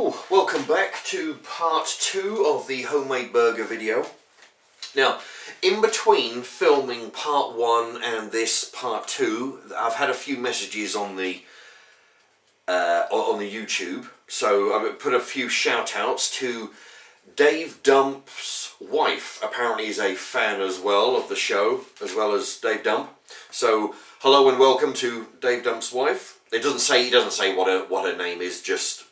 Hello, welcome back to part 2 of the homemade burger video. Now, in between filming part 1 and this part 2, I've had a few messages on the YouTube, so I've put a few shout outs to Dave Dump's wife. Apparently he's a fan as well of the show, as well as Dave Dump. So hello and welcome to Dave Dump's wife. He doesn't say what her name is, just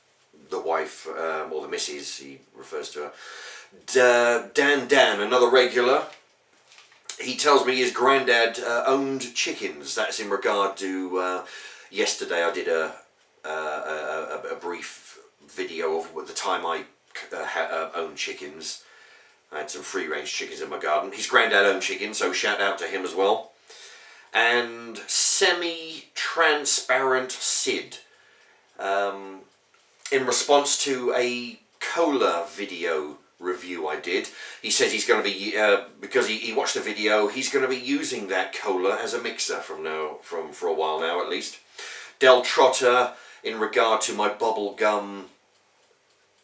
the wife, or the missus, he refers to her. Dan, another regular. He tells me his granddad owned chickens. That's in regard to yesterday. I did a brief video of the time I owned chickens. I had some free-range chickens in my garden. His granddad owned chickens, so shout out to him as well. And semi-transparent Sid. In response to a cola video review I did, he says he's going to be, because he watched the video, he's going to be using that cola as a mixer for a while now at least. Del Trotter, in regard to my bubblegum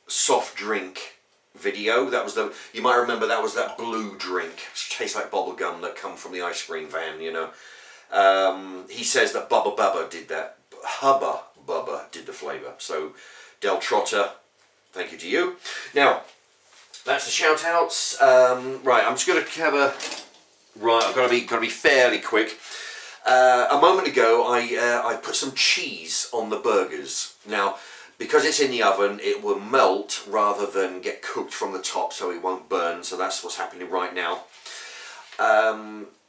soft drink video, that was you might remember that was that blue drink, which tastes like bubblegum that come from the ice cream van, you know. He says that Bubba Bubba did that, Hubba Bubba did the flavour, so Del Trotter, thank you to you. Now, that's the shout outs. Right, I'm just going to have a... Right, I've got to be fairly quick. A moment ago, I put some cheese on the burgers. Now, because it's in the oven, it will melt rather than get cooked from the top, so it won't burn. So that's what's happening right now.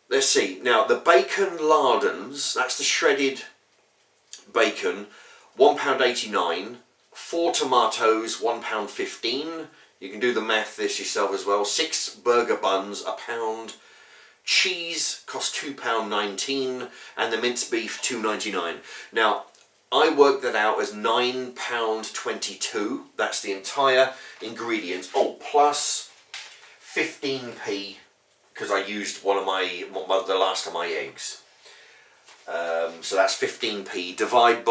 Let's see. Now, the bacon lardons, that's the shredded bacon, £1.89. 4 tomatoes, £1.15. You can do the math this yourself as well. 6 burger buns, £1. Cheese costs £2.19, and the minced beef £2.99. Now, I worked that out as £9.22. That's the entire ingredients. Oh, plus 15p because I used the last of my eggs. So that's 15p. Divide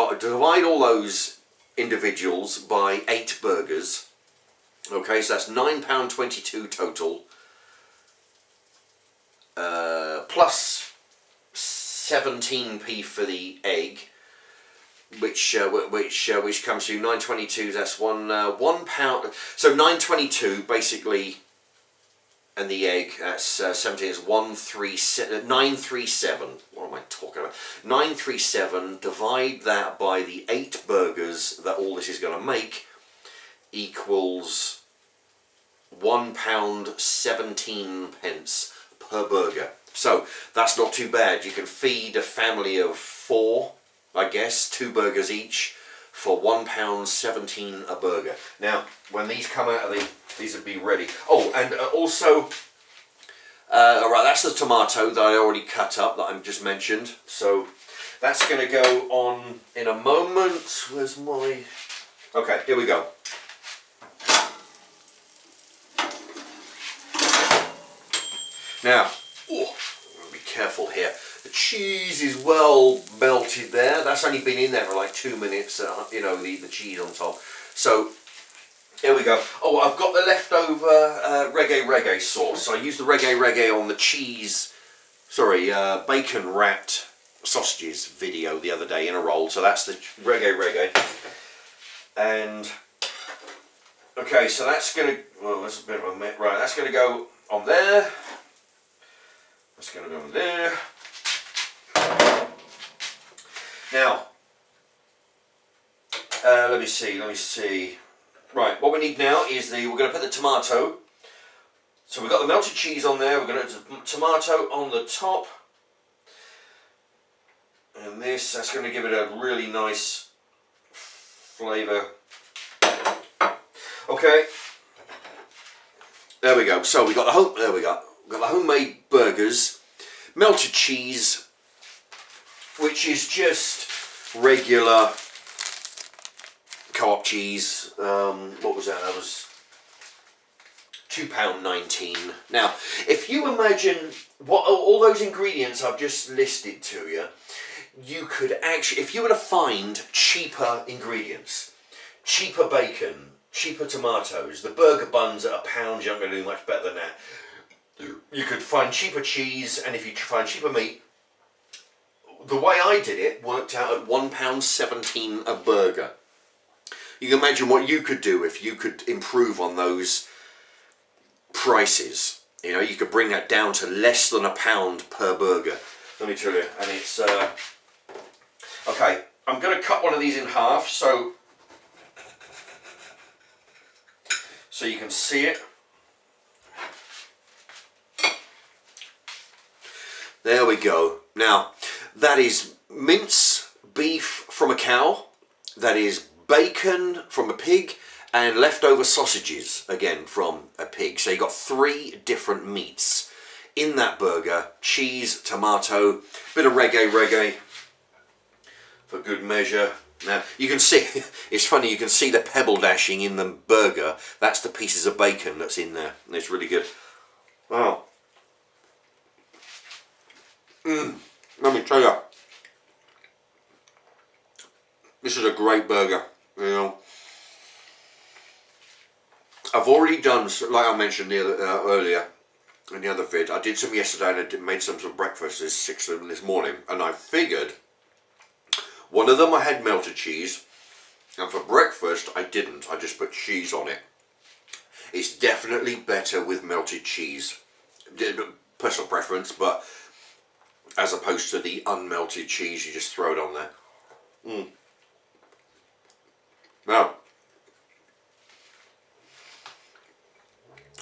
all those individuals by 8 burgers. Okay, so that's £9.22 total. Plus 17p for the egg, which comes to £9.22. That's £1. So £9.22 basically, and the egg, that's 17 is 937. What am I talking about? 937. Divide that by the 8 burgers that all this is going to make, equals £1.17 per burger. So that's not too bad. You can feed a family of 4, I guess, 2 burgers each, for £1.17 a burger. Now, when these come out of these will be ready. Oh, and also, alright, that's the tomato that I already cut up that I've just mentioned. So that's going to go on in a moment. Where's my... Okay, here we go. Now, I'm going to be careful here. The cheese is well melted there. That's only been in there for like 2 minutes, you know, the cheese on top. So, here we go. Oh, I've got the leftover reggae sauce. So I used the reggae on the cheese, bacon wrapped sausages video the other day in a roll. So that's the reggae. And, okay, so that's going to, well, that's a bit of a mess. Right, that's going to go on there. That's going to go on there. Now, let me see. Right, what we need now is we're going to put the tomato. So we've got the melted cheese on there, we're going to put the tomato on the top. And that's going to give it a really nice flavour. Okay. There we go. So we got the the homemade burgers, melted cheese, which is just regular Co-op cheese. What was that? That was £2.19. Now, if you imagine what all those ingredients I've just listed to you, you could actually, if you were to find cheaper ingredients, cheaper bacon, cheaper tomatoes, the burger buns at £1, you're not going to do much better than that. You could find cheaper cheese, and if you find cheaper meat, the way I did it worked out at £1.17 a burger. You can imagine what you could do if you could improve on those prices. You know, you could bring that down to less than £1 per burger. Let me tell you, and it's okay. I'm going to cut one of these in half so you can see it. There we go. Now, that is mince beef from a cow, that is bacon from a pig, and leftover sausages, again, from a pig. So you got 3 different meats in that burger. Cheese, tomato, bit of reggae for good measure. Now, you can see, it's funny, you can see the pebble dashing in the burger. That's the pieces of bacon that's in there. And it's really good. Wow. Let me tell you, this is a great burger. You know, I've already done, like I mentioned earlier in the other vid, I did some yesterday and I made some for breakfast. There's 6 of them this morning, and I figured one of them I had melted cheese, and for breakfast I didn't. I just put cheese on it. It's definitely better with melted cheese. Personal preference, but as opposed to the unmelted cheese, you just throw it on there. Now,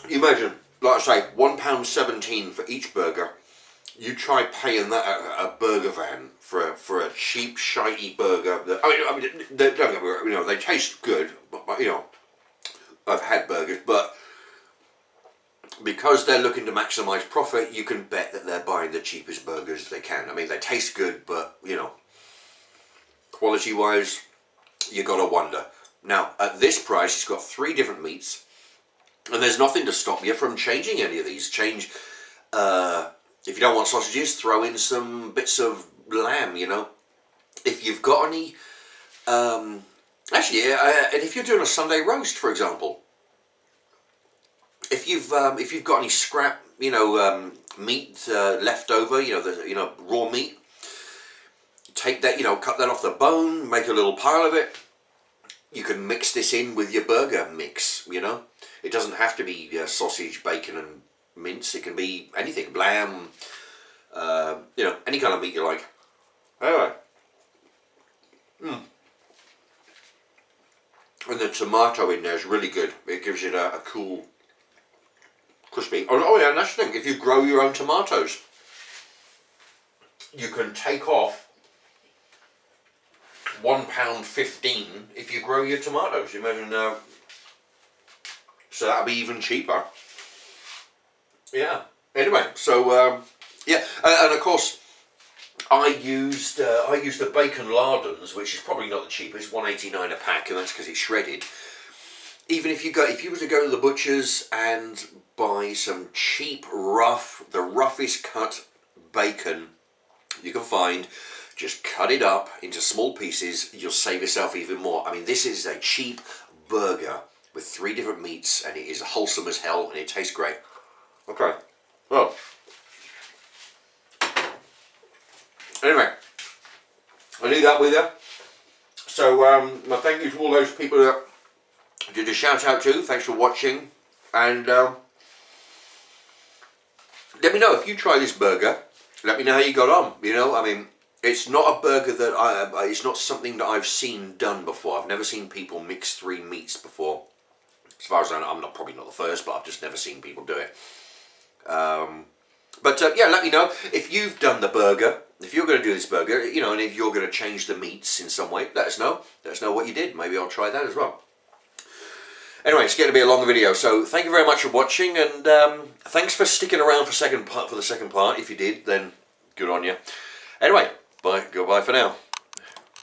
imagine, like I say, £1.17 for each burger. You try paying that at a burger van for a cheap, shitey burger. That, I mean, don't get me wrong, you know, they taste good, but you know, I've had burgers, but because they're looking to maximise profit, you can bet that they're buying the cheapest burgers they can. I mean, they taste good, but, you know, quality-wise, you got to wonder. Now, at this price, it's got 3 different meats, and there's nothing to stop you from changing any of these. Change, if you don't want sausages, throw in some bits of lamb, you know. If you've got any, actually, and if you're doing a Sunday roast, for example, if you've got any scrap, you know, meat left over, you know, raw meat, take that, you know, cut that off the bone, make a little pile of it. You can mix this in with your burger mix, you know. It doesn't have to be sausage, bacon and mince. It can be anything, lamb, you know, any kind of meat you like. Anyway. And the tomato in there is really good. It gives it a cool, crispy. Oh yeah, and that's the thing. If you grow your own tomatoes, you can take off £1.15 if you grow your tomatoes. Imagine, so that'll be even cheaper. Yeah. Anyway, so yeah, and of course, I used the bacon lardons, which is probably not the cheapest, £1.89 a pack, and that's because it's shredded. Even if you were to go to the butcher's and buy some cheap, the roughest cut bacon you can find, just cut it up into small pieces, you'll save yourself even more. I mean, this is a cheap burger with 3 different meats, and it is wholesome as hell, and it tastes great. Okay, well, anyway, I leave that with you. So, my thank you to all those people that I did a shout out to. Thanks for watching, and let me know if you try this burger. Let me know how you got on. You know, I mean, it's not a burger that it's not something that I've seen done before. I've never seen people mix 3 meats before. As far as I know, I'm probably not the first, but I've just never seen people do it. But yeah, let me know if you've done the burger. If you're going to do this burger, you know, and if you're going to change the meats in some way, let us know. Let us know what you did. Maybe I'll try that as well. Anyway, it's going to be a longer video, so thank you very much for watching, and thanks for sticking around for the second part. If you did, then good on you. Anyway, bye. Goodbye for now.